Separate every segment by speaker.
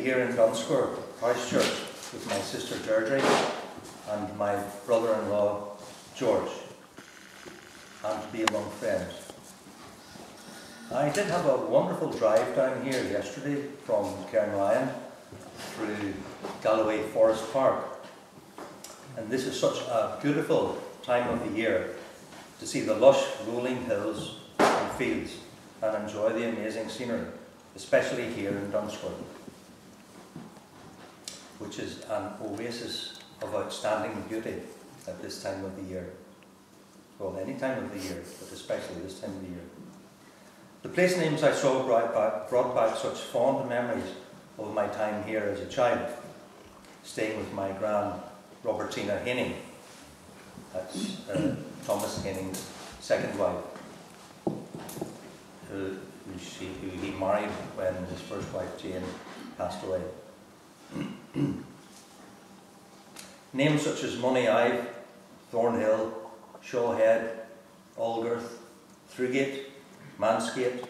Speaker 1: here in Dunscore, Christchurch, with my sister Deirdre and my brother-in-law George, and to be among friends. I did have a wonderful drive down here yesterday from Cairnryan through Galloway Forest Park, and this is such a beautiful time of the year to see the lush rolling hills and fields and enjoy the amazing scenery, especially here in Dunscore, which is an oasis of outstanding beauty at this time of the year. Well, any time of the year, but especially this time of the year. The place names I saw brought back such fond memories of my time here as a child, staying with my gran, Robertina Haining. That's Thomas Haining's second wife, who he married when his first wife, Jane, passed away. Names such as Money Ive, Thornhill, Shawhead, Aldgirth, Thrugate, Mansgate,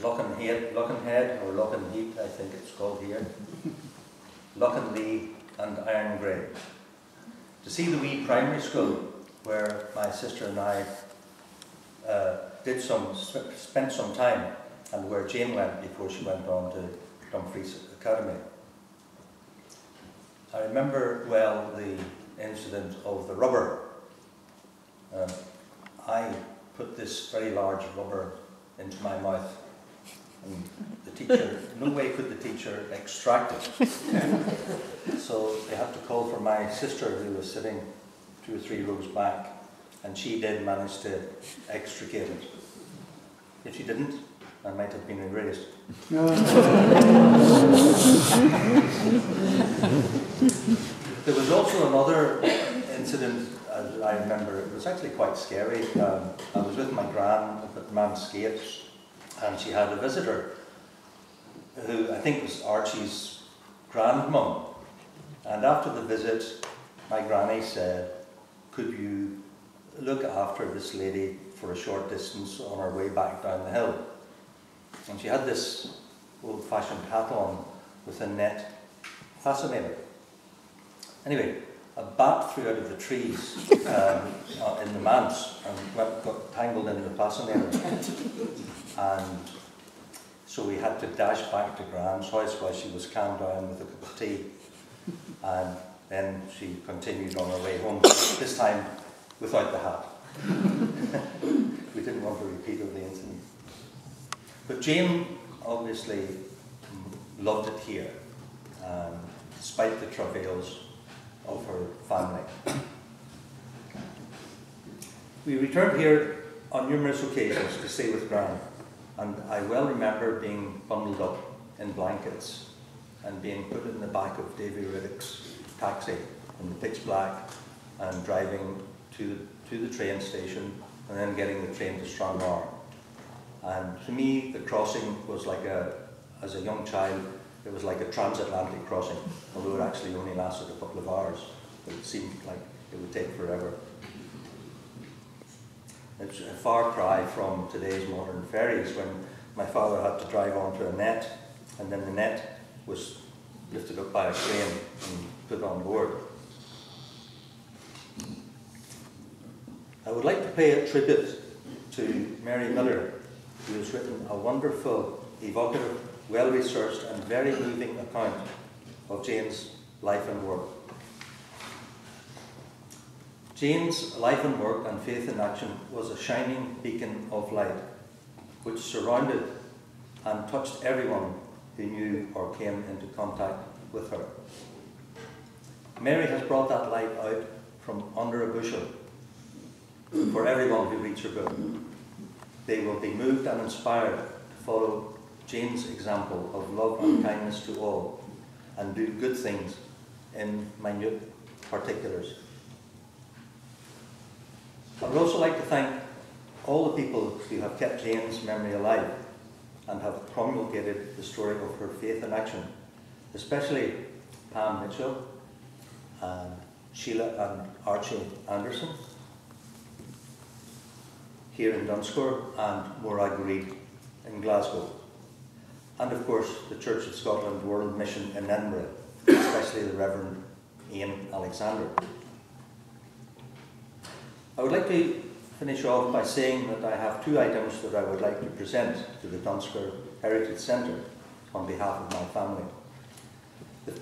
Speaker 1: Luckenhead, or Luckenheath, I think it's called here, Luckenlee and Irongray. To see the wee primary school where my sister and I spent some time, and where Jane went before she went on to Dumfries Academy. I remember well the incident of the rubber. I put this very large rubber into my mouth, and the teacher, no way could the teacher extract it. So they had to call for my sister, who was sitting 2 or 3 rows back, and she did manage to extricate it. If she didn't, I might have been erased. There was also another incident I remember. It was actually quite scary. I was with my gran up at Mansgate, and she had a visitor who I think was Archie's grandmum. And after the visit, my granny said, "Could you look after this lady for a short distance on our way back down the hill?" And she had this old-fashioned hat on with a net fascinator. Anyway, a bat flew out of the trees in the manse and got tangled in the fascinator. And so we had to dash back to Gran's house while she was calmed down with a cup of tea. And then she continued on her way home, this time without the hat. We didn't want a repeat of the incident. But Jane obviously loved it here, despite the travails of her family. We returned here on numerous occasions to stay with Gran, and I well remember being bundled up in blankets and being put in the back of Davy Riddick's taxi in the pitch black and driving to the train station and then getting the train to Stranraer. And to me, the crossing was like as a young child, it was like a transatlantic crossing, although it actually only lasted a couple of hours. But it seemed like it would take forever. It's a far cry from today's modern ferries, when my father had to drive onto a net, and then the net was lifted up by a crane and put on board. I would like to pay a tribute to Mary Miller, who has written a wonderful, evocative, well-researched and very moving account of Jane's life and work. Jane's life and work and faith in action was a shining beacon of light, which surrounded and touched everyone who knew or came into contact with her. Mary has brought that light out from under a bushel for everyone who reads her book. They will be moved and inspired to follow Jane's example of love and kindness to all, and do good things in minute particulars. I would also like to thank all the people who have kept Jane's memory alive and have promulgated the story of her faith in action, especially Pam Mitchell, and Sheila and Archie Anderson here in Dunscore, and Morag Reid in Glasgow. and of course the Church of Scotland World Mission in Edinburgh, especially the Reverend Ian Alexander. I would like to finish off by saying that I have two items that I would like to present to the Dunsker Heritage Centre on behalf of my family. The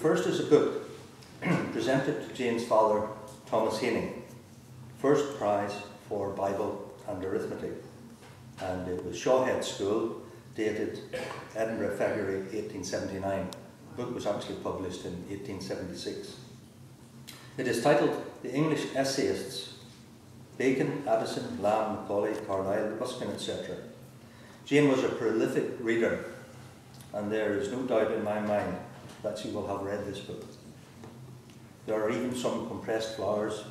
Speaker 1: first is a book presented to Jane's father, Thomas Haining, first prize for Bible and Arithmetic, and it was Shawhead School, dated Edinburgh, February 1879. The book was actually published in 1876. It is titled The English Essayists, Bacon, Addison, Lamb, Macaulay, Carlyle, Ruskin, etc. Jane was a prolific reader, and there is no doubt in my mind that she will have read this book. There are even some compressed flowers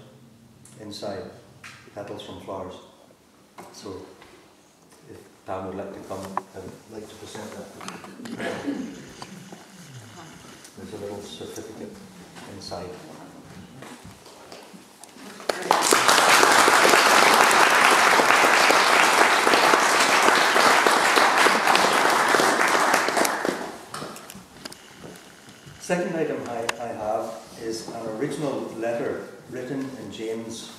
Speaker 1: inside, petals from flowers. So, if Pam would like to come, I would like to present that. There's a little certificate inside. Second item I have is an original letter written in Jane's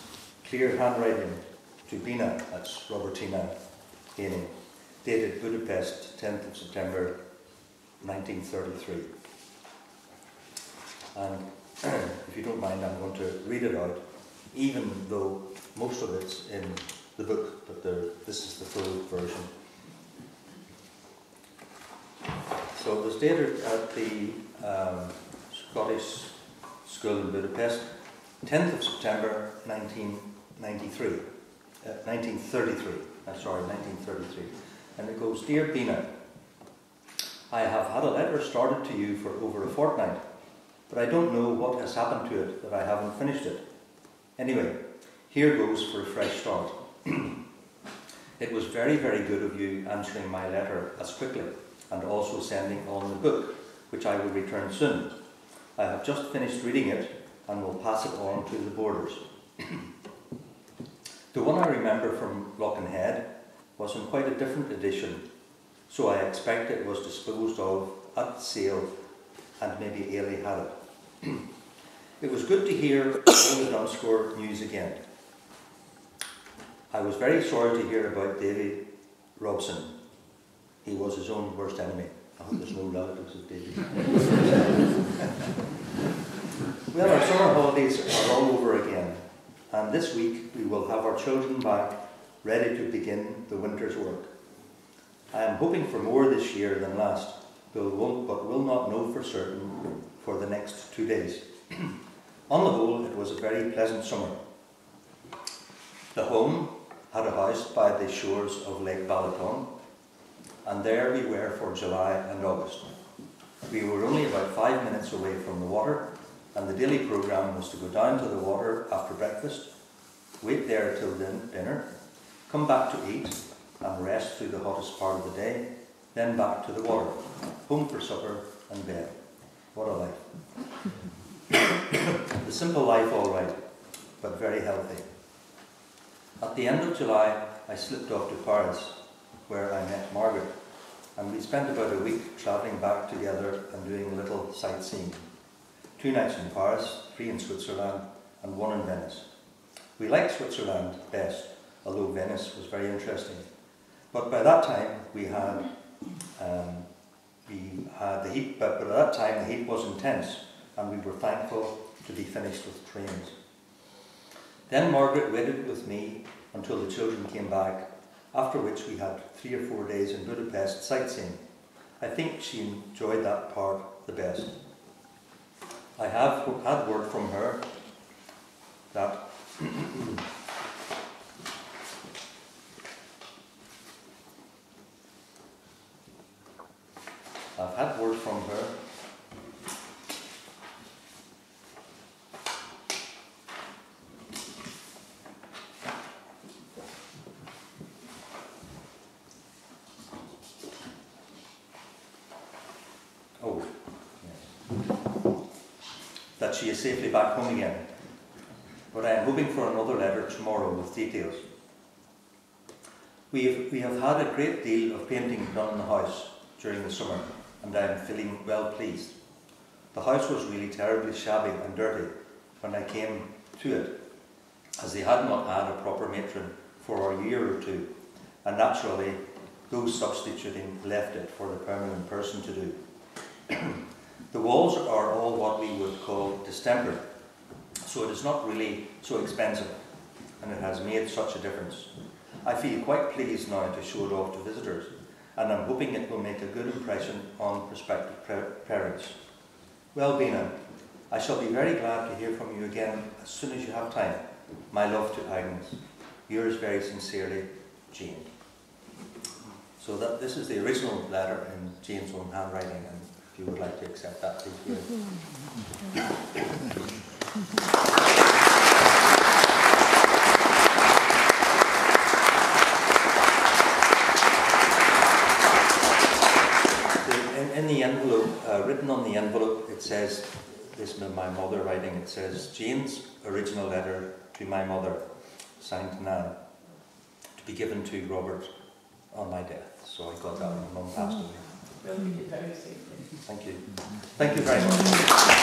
Speaker 1: clear handwriting to Bina, that's Robertina Haining, dated Budapest, 10th of September 1933. And if you don't mind, I'm going to read it out, even though most of it's in the book, but this is the full version. So it was dated at the Scottish School in Budapest, 10th of September 1933. 1933. And it goes, Dear Bina, I have had a letter started to you for over a fortnight, but I don't know what has happened to it that I haven't finished it. Anyway, here goes for a fresh start. It was very, very good of you answering my letter as quickly, and also sending on the book, which I will return soon. I have just finished reading it and will pass it on to the boarders. The one I remember from Loughnhead was in quite a different edition, so I expect it was disposed of at sale and maybe Ailey had it. It was good to hear all the Dunscore news again. I was very sorry to hear about Davy Robson. He was his own worst enemy. I hope there's no relatives of Davy. Well, our summer holidays are all over again, and this week we will have our children back, ready to begin the winter's work. I am hoping for more this year than last, but will not know for certain for the next 2 days. On the whole, it was a very pleasant summer. The home had a house by the shores of Lake Balaton, and there we were for July and August. We were only about 5 minutes away from the water, and the daily programme was to go down to the water after breakfast, wait there till dinner, come back to eat and rest through the hottest part of the day, then back to the water, home for supper and bed. What a life. The simple life all right, but very healthy. At the end of July, I slipped off to Paris, where I met Margaret, and we spent about a week travelling back together and doing a little sightseeing. 2 nights in Paris, 3 in Switzerland, and 1 in Venice. We liked Switzerland best, although Venice was very interesting. But by that time we had the heat, but by that time the heat was intense, and we were thankful to be finished with trains. Then Margaret waited with me until the children came back, after which we had 3 or 4 days in Budapest sightseeing. I think she enjoyed that part the best. I have had word from her that I've had word from her that she is safely back home again, but I am hoping for another letter tomorrow with details. We have had a great deal of painting done in the house during the summer, and I am feeling well pleased. The house was really terribly shabby and dirty when I came to it, as they had not had a proper matron for a year or two, and naturally those substituting left it for the permanent person to do. The walls are all what we would call distempered, so it is not really so expensive, and it has made such a difference. I feel quite pleased now to show it off to visitors, and I'm hoping it will make a good impression on prospective parents. Well, Bina, I shall be very glad to hear from you again as soon as you have time. My love to Haining. Yours very sincerely, Jane. So this is the original letter in Jane's own handwriting, and if you would like to accept that, please do. In the envelope, written on the envelope, it says, this is my mother writing, it says, Jane's original letter to my mother, signed Nan, to be given to Robert on my death. So I got that when my mum passed away.
Speaker 2: We'll read it very safely.
Speaker 1: Thank you. Thank you very much.